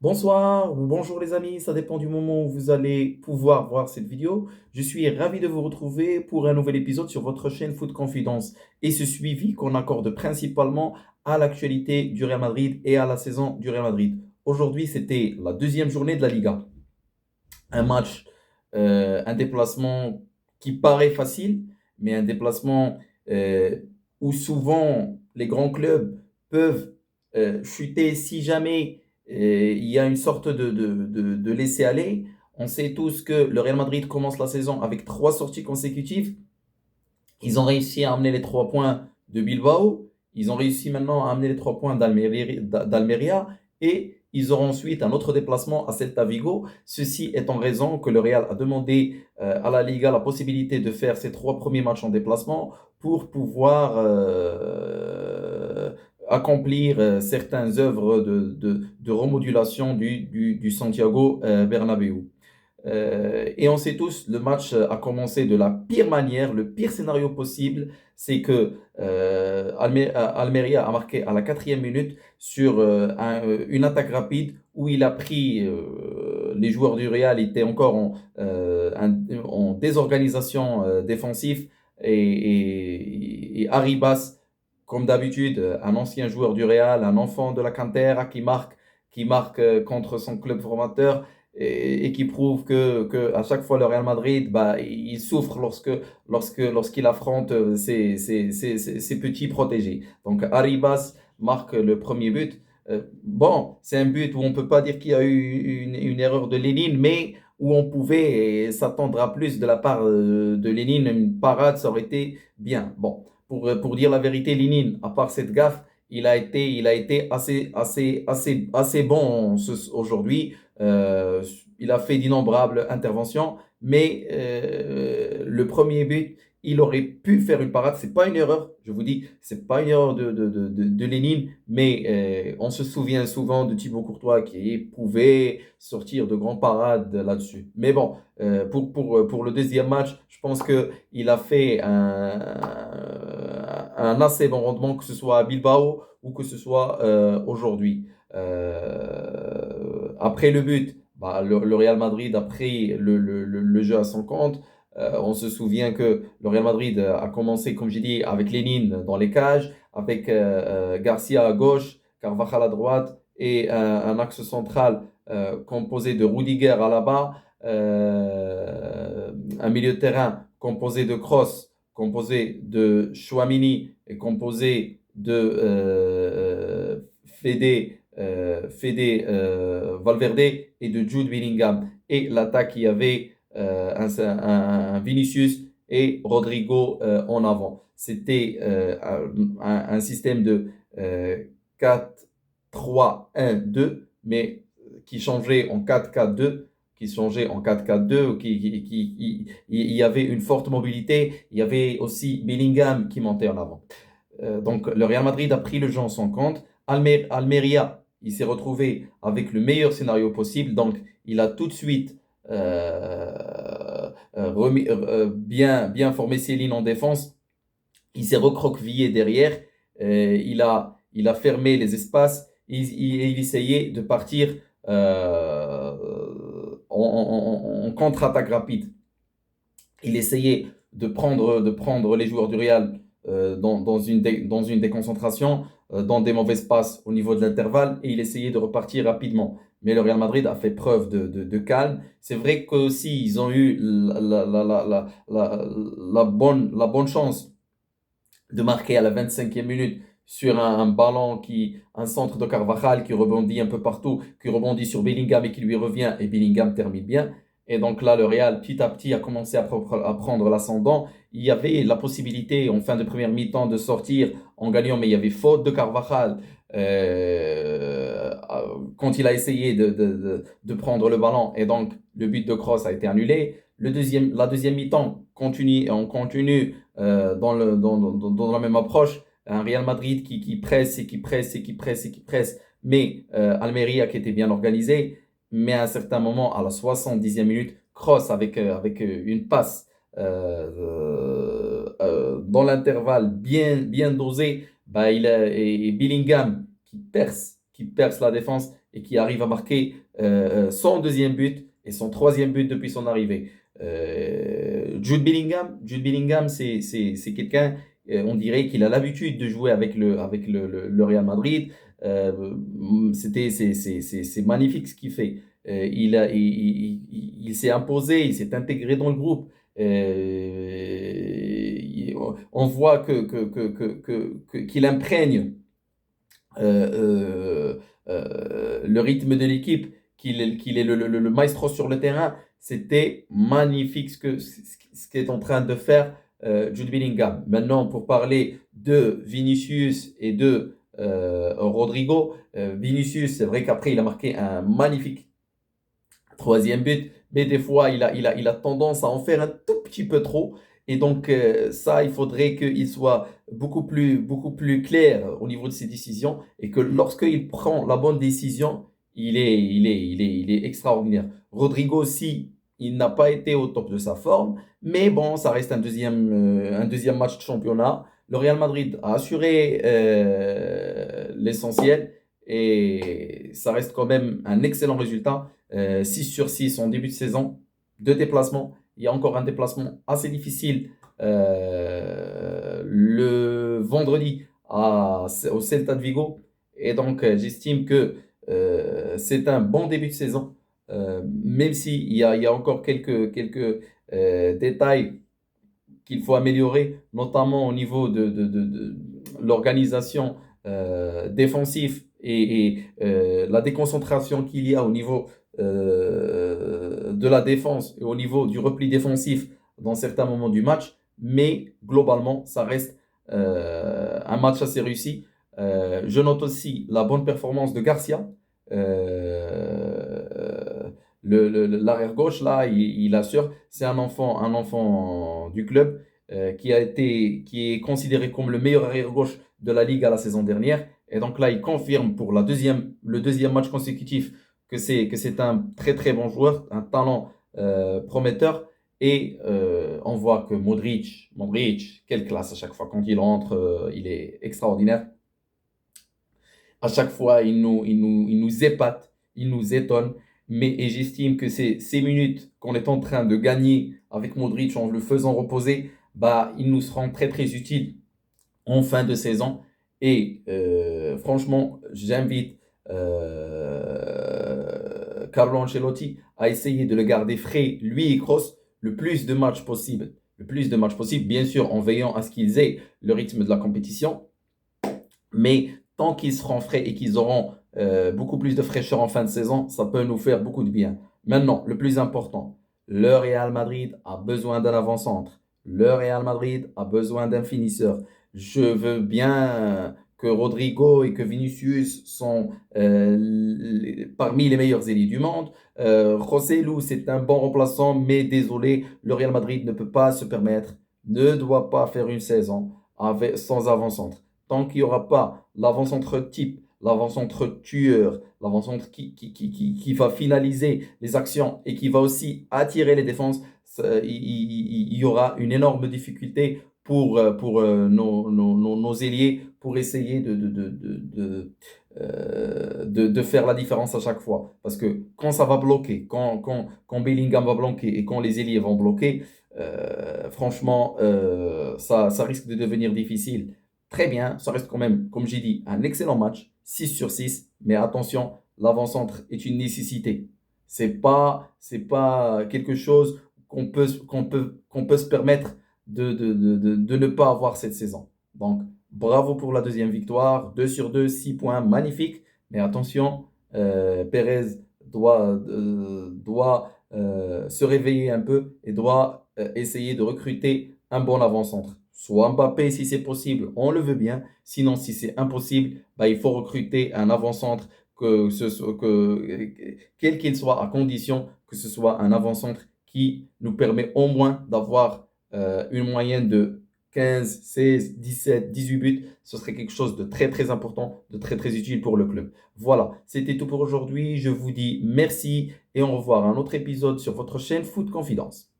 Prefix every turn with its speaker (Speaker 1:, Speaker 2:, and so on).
Speaker 1: Bonsoir ou bonjour les amis, ça dépend du moment où vous allez pouvoir voir cette vidéo. Je suis ravi de vous retrouver pour un nouvel épisode sur votre chaîne Foot Confidence et ce suivi qu'on accorde principalement à l'actualité du Real Madrid et à la saison du Real Madrid. Aujourd'hui, c'était la deuxième journée de la Liga. Un match, un déplacement qui paraît facile, mais un déplacement euh, où souvent les grands clubs peuvent chuter si jamais il y a une sorte de laisser-aller. On sait tous que le Real Madrid commence la saison avec trois sorties consécutives. Ils ont réussi à amener les 3 points de Bilbao. Ils ont réussi maintenant à amener les 3 points d'Almeria. Et ils auront ensuite un autre déplacement à Celta Vigo. Ceci est en raison que le Real a demandé à la Liga la possibilité de faire ces 3 premiers matchs en déplacement pour pouvoir accomplir certaines œuvres de remodulation du Santiago Bernabéu. Et on sait tous, le match a commencé de la pire manière, le pire scénario possible, c'est que Almeria a marqué à la 4e minute sur une attaque rapide où il a pris, les joueurs du Real étaient encore en désorganisation défensive et Arribas, comme d'habitude, un ancien joueur du Real, un enfant de la Cantera qui marque contre son club formateur et qui prouve que à chaque fois le Real Madrid, bah, il souffre lorsqu'il affronte ses petits protégés. Donc Arribas marque le premier but. Bon, c'est un but où on ne peut pas dire qu'il y a eu une erreur de Lénine, mais où on pouvait s'attendre à plus de la part de Lénine. Une parade, ça aurait été bien. Bon, pour dire la vérité, Lénine, à part cette gaffe, il a été assez bon aujourd'hui. Il a fait d'innombrables interventions, mais le premier but, il aurait pu faire une parade. C'est pas une erreur, je vous dis, c'est pas une erreur de Lénine, mais on se souvient souvent de Thibaut Courtois qui pouvait sortir de grandes parades là-dessus. Mais bon, pour le deuxième match, je pense qu'il a fait un assez bon rendement, que ce soit à Bilbao ou que ce soit aujourd'hui. Après le but, bah, le Real Madrid a pris le jeu à son compte. On se souvient que le Real Madrid a commencé, comme j'ai dit, avec Lénine dans les cages, avec Garcia à gauche, Carvajal à droite et un axe central composé de Rudiger à la bas, un milieu de terrain composé de Kroos, composé de Chouamini et composé de Fede Valverde et de Jude Bellingham. Et l'attaque, il y avait un Vinicius et Rodrigo en avant. C'était un système de 4-3-1-2, mais qui changeait en 4-4-2 qui changeait en 4-4-2, il y avait une forte mobilité, il y avait aussi Bellingham qui montait en avant. Donc le Real Madrid a pris le jeu en son compte. Almeria, il s'est retrouvé avec le meilleur scénario possible. Donc il a tout de suite bien formé ses lignes en défense. Il s'est recroquevillé derrière. Il a fermé les espaces. Il essayait de partir en contre-attaque rapide. Il essayait de prendre les joueurs du Real dans une déconcentration, dans des mauvais passes au niveau de l'intervalle, et il essayait de repartir rapidement. Mais le Real Madrid a fait preuve de calme. C'est vrai qu'aussi, ils ont eu la bonne chance de marquer à la 25e minute sur un ballon un centre de Carvajal qui rebondit un peu partout, qui rebondit sur Bellingham et qui lui revient, et Bellingham termine bien. Et donc là, le Real, petit à petit, a commencé à prendre l'ascendant. Il y avait la possibilité, en fin de première mi-temps, de sortir en gagnant, mais il y avait faute de Carvajal quand il a essayé de prendre le ballon. Et donc, le but de Kroos a été annulé. La deuxième mi-temps, on continue dans la même approche. Un Real Madrid qui presse et qui presse et qui presse et qui presse, mais Almeria qui était bien organisé. Mais à un certain moment, à la 70e minute, Kroos avec une passe dans l'intervalle bien dosée, bah, et Bellingham qui perce la défense et qui arrive à marquer son deuxième but et son troisième but depuis son arrivée. Jude Bellingham, c'est quelqu'un, on dirait qu'il a l'habitude de jouer avec le Real Madrid. C'est magnifique ce qu'il fait. Il s'est imposé, il s'est intégré dans le groupe. On voit qu'il imprègne le rythme de l'équipe, qu'il est le maestro sur le terrain. C'était magnifique ce qu'est en train de faire Jude Bellingham. Maintenant, pour parler de Vinicius et de Rodrigo, Vinicius, c'est vrai qu'après, il a marqué un magnifique troisième but, mais des fois, il a tendance à en faire un tout petit peu trop. Et donc, ça, il faudrait qu'il soit beaucoup plus clair au niveau de ses décisions et que lorsqu'il prend la bonne décision, il est extraordinaire. Rodrigo aussi, il n'a pas été au top de sa forme, mais bon, ça reste un deuxième match de championnat. Le Real Madrid a assuré l'essentiel et ça reste quand même un excellent résultat. 6 sur 6 en début de saison, 2 déplacements. Il y a encore un déplacement assez difficile le vendredi au Celta de Vigo. Et donc, j'estime que c'est un bon début de saison, même s'il y a encore quelques détails qu'il faut améliorer, notamment au niveau de l'organisation défensive et la déconcentration qu'il y a au niveau de la défense et au niveau du repli défensif dans certains moments du match. Mais globalement, ça reste un match assez réussi. Je note aussi la bonne performance de Garcia. L'arrière gauche, là, il assure. C'est un enfant du club qui est considéré comme le meilleur arrière gauche de la Ligue à la saison dernière. Et donc là, il confirme pour le deuxième match consécutif que c'est un très très bon joueur, un talent prometteur. Et on voit que Modric, quelle classe à chaque fois. Quand il rentre, il est extraordinaire. À chaque fois, il nous épate, il nous étonne. Et j'estime que ces minutes qu'on est en train de gagner avec Modric en le faisant reposer, bah, ils nous seront très très utiles en fin de saison. Et franchement, j'invite Carlo Ancelotti à essayer de le garder frais, lui et Kroos, le plus de matchs possible. Le plus de matchs possible, bien sûr, en veillant à ce qu'ils aient le rythme de la compétition. Mais tant qu'ils seront frais et qu'ils auront beaucoup plus de fraîcheur en fin de saison, ça peut nous faire beaucoup de bien. Maintenant, le plus important, le Real Madrid a besoin d'un avant-centre. Le Real Madrid a besoin d'un finisseur. Je veux bien que Rodrigo et que Vinicius sont parmi les meilleurs ailiers du monde. Joselu, c'est un bon remplaçant, mais désolé, le Real Madrid ne peut pas se permettre, ne doit pas faire une saison sans avant-centre. Tant qu'il n'y aura pas l'avant-centre type, l'avant-centre tueur, l'avant-centre qui va finaliser les actions et qui va aussi attirer les défenses, il y aura une énorme difficulté pour nos ailiers pour essayer de faire la différence à chaque fois. Parce que quand ça va bloquer, quand Bellingham va bloquer et quand les ailiers vont bloquer, franchement, ça risque de devenir difficile. Très bien, ça reste quand même, comme j'ai dit, un excellent match, 6 sur 6, mais attention, l'avant-centre est une nécessité. C'est pas quelque chose qu'on peut se permettre de ne pas avoir cette saison. Donc, bravo pour la deuxième victoire, 2 sur 2, 6 points, magnifique, mais attention, Pérez doit se réveiller un peu et doit essayer de recruter un bon avant-centre. Soit Mbappé si c'est possible, on le veut bien. Sinon, si c'est impossible, bah, il faut recruter un avant-centre, quel qu'il soit, à condition que ce soit un avant-centre qui nous permet au moins d'avoir une moyenne de 15, 16, 17, 18 buts. Ce serait quelque chose de très très important, de très très utile pour le club. Voilà, c'était tout pour aujourd'hui. Je vous dis merci et au revoir à un autre épisode sur votre chaîne Foot Confidence.